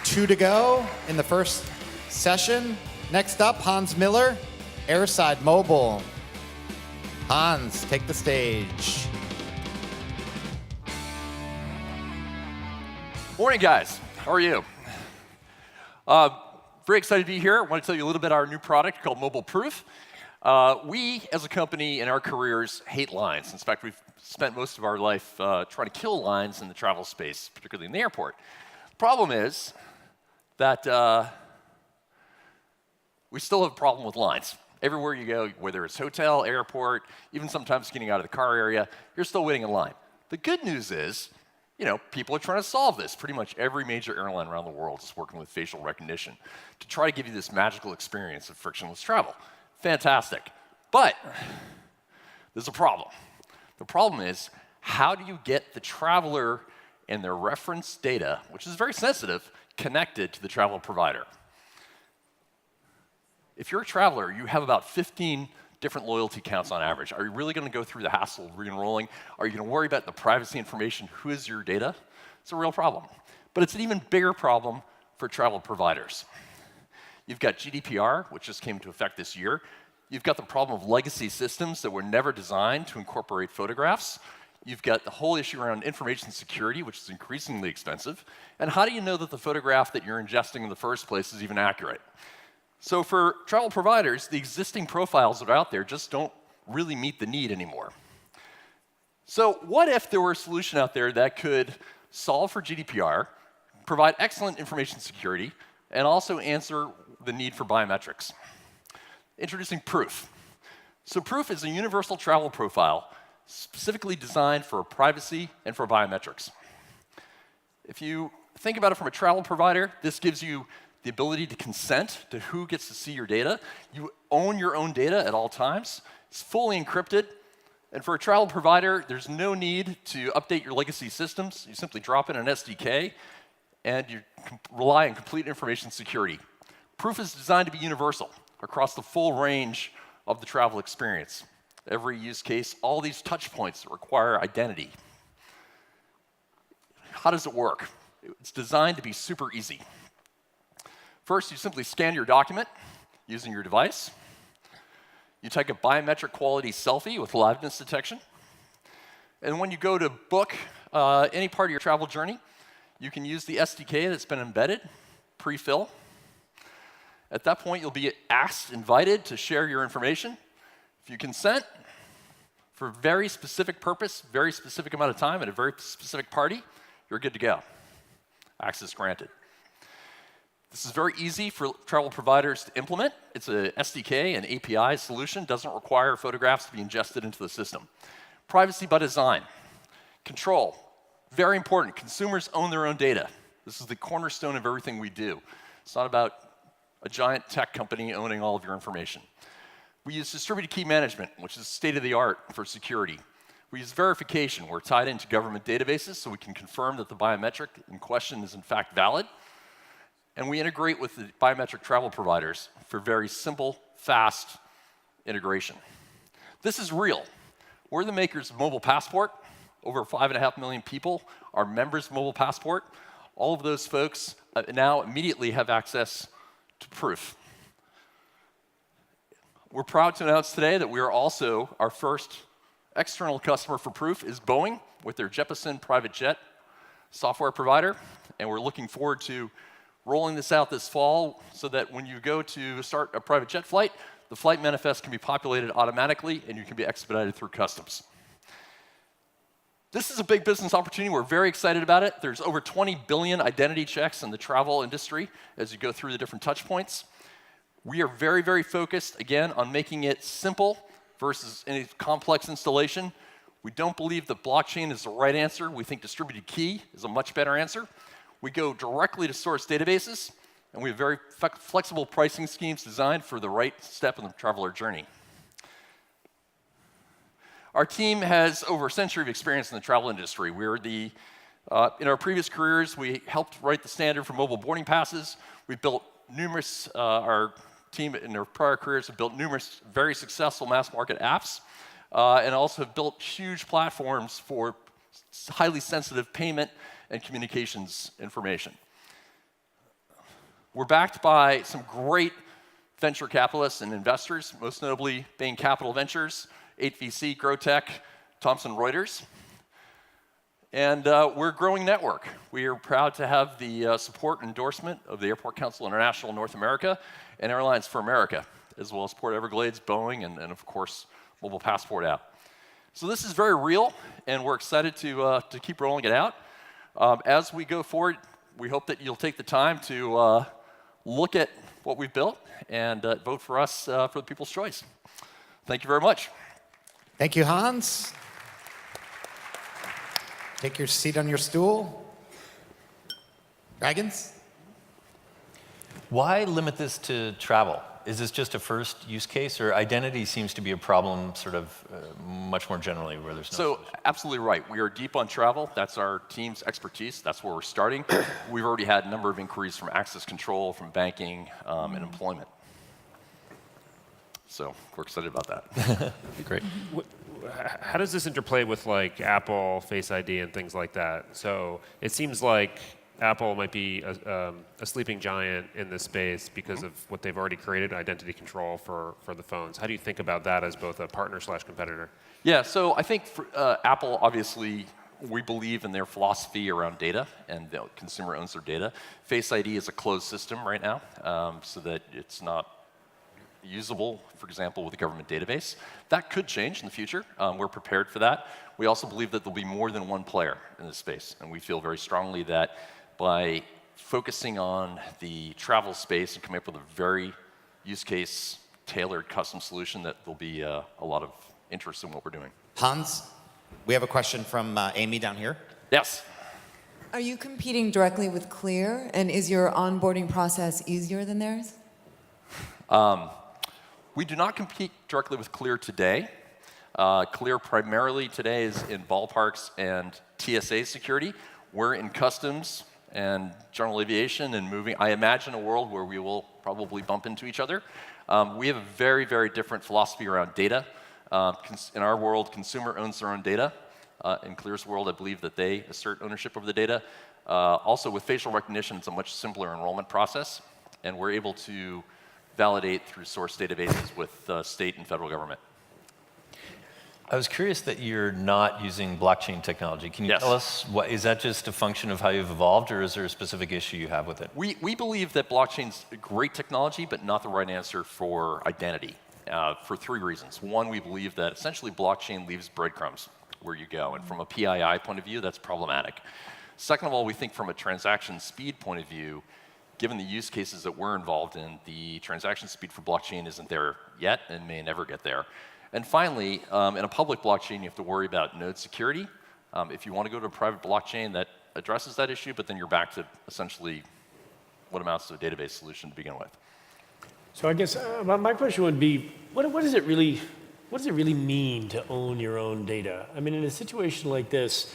2 to go in the first session. Next up, Hans Miller, Airside Mobile. Hans, take the stage. Morning, guys. How are you? Very excited to be here. I want to tell you a little bit about our new product called Mobile Proof. We, as a company, in our careers, hate lines. In fact, we've spent most of our life trying to kill lines in the travel space, particularly in the airport. The problem is that we still have a problem with lines. Everywhere you go, whether it's hotel, airport, even sometimes getting out of the car area, you're still waiting in line. The good news is, people are trying to solve this. Pretty much every major airline around the world is working with facial recognition to try to give you this magical experience of frictionless travel. Fantastic. But there's a problem. The problem is, how do you get the traveler and their reference data, which is very sensitive, connected to the travel provider? If you're a traveler, you have about 15 different loyalty counts on average. Are you really going to go through the hassle of re-enrolling? Are you going to worry about the privacy information? Who is your data? It's a real problem. But it's an even bigger problem for travel providers. You've got GDPR, which just came into effect this year. You've got the problem of legacy systems that were never designed to incorporate photographs. You've got the whole issue around information security, which is increasingly expensive. And how do you know that the photograph that you're ingesting in the first place is even accurate? So for travel providers, the existing profiles that are out there just don't really meet the need anymore. So what if there were a solution out there that could solve for GDPR, provide excellent information security, and also answer the need for biometrics? Introducing Proof. So Proof is a universal travel profile specifically designed for privacy and for biometrics. If you think about it from a travel provider, this gives you the ability to consent to who gets to see your data. You own your own data at all times. It's fully encrypted. And for a travel provider, there's no need to update your legacy systems. You simply drop in an SDK, and you rely on complete information security. Proof is designed to be universal across the full range of the travel experience. Every use case, all these touch points that require identity. How does it work? It's designed to be super easy. First, you simply scan your document using your device. You take a biometric quality selfie with liveness detection. And when you go to book any part of your travel journey, you can use the SDK that's been embedded, pre-fill. At that point, you'll be invited to share your information. If you consent, for a very specific purpose, very specific amount of time, at a very specific party, you're good to go. Access granted. This is very easy for travel providers to implement. It's a SDK, an API solution, doesn't require photographs to be ingested into the system. Privacy by design. Control, very important. Consumers own their own data. This is the cornerstone of everything we do. It's not about a giant tech company owning all of your information. We use distributed key management, which is state-of-the-art for security. We use verification. We're tied into government databases so we can confirm that the biometric in question is in fact valid. And we integrate with the biometric travel providers for very simple, fast integration. This is real. We're the makers of Mobile Passport. Over 5.5 million people are members of Mobile Passport. All of those folks now immediately have access to Proof. We're proud to announce today that we are also, our first external customer for Proof is Boeing with their Jeppesen private jet software provider. And we're looking forward to rolling this out this fall so that when you go to start a private jet flight, the flight manifest can be populated automatically and you can be expedited through customs. This is a big business opportunity. We're very excited about it. There's over 20 billion identity checks in the travel industry as you go through the different touch points. We are very, very focused, again, on making it simple versus any complex installation. We don't believe that blockchain is the right answer. We think distributed key is a much better answer. We go directly to source databases, and we have very flexible pricing schemes designed for the right step in the traveler journey. Our team has over a century of experience in the travel industry. In our previous careers, we helped write the standard for mobile boarding passes. We've built numerous, our team in their prior careers have built numerous very successful mass market apps, and also have built huge platforms for highly sensitive payment and communications information. We're backed by some great venture capitalists and investors, most notably Bain Capital Ventures, 8VC, Growtech, Thomson Reuters. And we're a growing network. We are proud to have the support and endorsement of the Airport Council International North America and Airlines for America, as well as Port Everglades, Boeing, and of course, Mobile Passport app. So this is very real, and we're excited to keep rolling it out. As we go forward, we hope that you'll take the time to look at what we've built and vote for us for the people's choice. Thank you very much. Thank you, Hans. Take your seat on your stool. Dragons? Why limit this to travel? Is this just a first use case, or identity seems to be a problem sort of much more generally where there's no solution? Absolutely right. We are deep on travel. That's our team's expertise. That's where we're starting. We've already had a number of inquiries from access control, from banking, and employment. So we're excited about that. Great. How does this interplay with like Apple, Face ID, and things like that? So it seems like Apple might be a sleeping giant in this space because of what they've already created, identity control for the phones. How do you think about that as both a partner/competitor? Yeah, so I think for, Apple, obviously, we believe in their philosophy around data, and the consumer owns their data. Face ID is a closed system right now, so that it's not usable, for example, with a government database. That could change in the future. We're prepared for that. We also believe that there'll be more than one player in this space, and we feel very strongly that by focusing on the travel space and coming up with a very use case tailored custom solution, that there'll be a lot of interest in what we're doing. Hans, we have a question from Amy down here. Yes. Are you competing directly with Clear, and is your onboarding process easier than theirs? We do not compete directly with Clear today. Clear primarily today is in ballparks and TSA security. We're in customs and general aviation and moving. I imagine a world where we will probably bump into each other. We have a very, very different philosophy around data. In our world, consumer owns their own data. In Clear's world, I believe that they assert ownership of the data. Also, with facial recognition, it's a much simpler enrollment process, and we're able to validate through source databases with state and federal government. I was curious that you're not using blockchain technology. Can you tell us, is that just a function of how you've evolved, or is there a specific issue you have with it? We believe that blockchain's a great technology, but not the right answer for identity, for three reasons. One, we believe that essentially blockchain leaves breadcrumbs where you go, and from a PII point of view, that's problematic. Second of all, we think from a transaction speed point of view, given the use cases that we're involved in, the transaction speed for blockchain isn't there yet and may never get there. And finally, in a public blockchain, you have to worry about node security. If you want to go to a private blockchain, that addresses that issue, but then you're back to essentially what amounts to a database solution to begin with. So I guess my question would be, what does it really mean to own your own data? I mean, in a situation like this,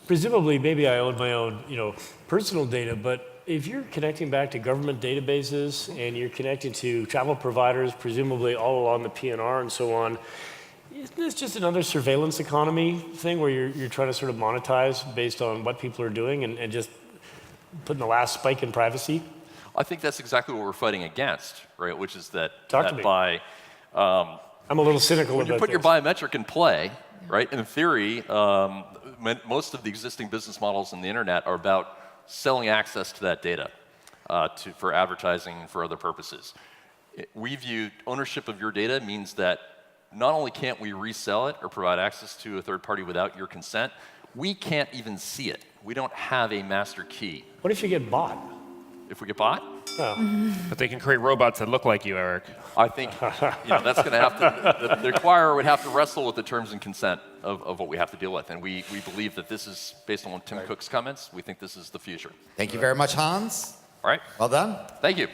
presumably, maybe I own my own, personal data, but if you're connecting back to government databases and you're connecting to travel providers, presumably all along the PNR and so on, isn't this just another surveillance economy thing where you're trying to sort of monetize based on what people are doing and just putting the last spike in privacy? I think that's exactly what we're fighting against, right? Which is that, by I'm a little cynical when about you put this. your biometric in play, right? In theory, most of the existing business models in the internet are about selling access to that data for advertising and for other purposes. We view ownership of your data means that not only can't we resell it or provide access to a third party without your consent, we can't even see it. We don't have a master key. What if you get bought? If we get bought? Oh. But they can create robots that look like you, Eric. I think that's going to have to, the acquirer would have to wrestle with the terms and consent of what we have to deal with. And we believe that this is, based on Tim Cook's comments, we think this is the future. Thank you very much, Hans. All right. Well done. Thank you.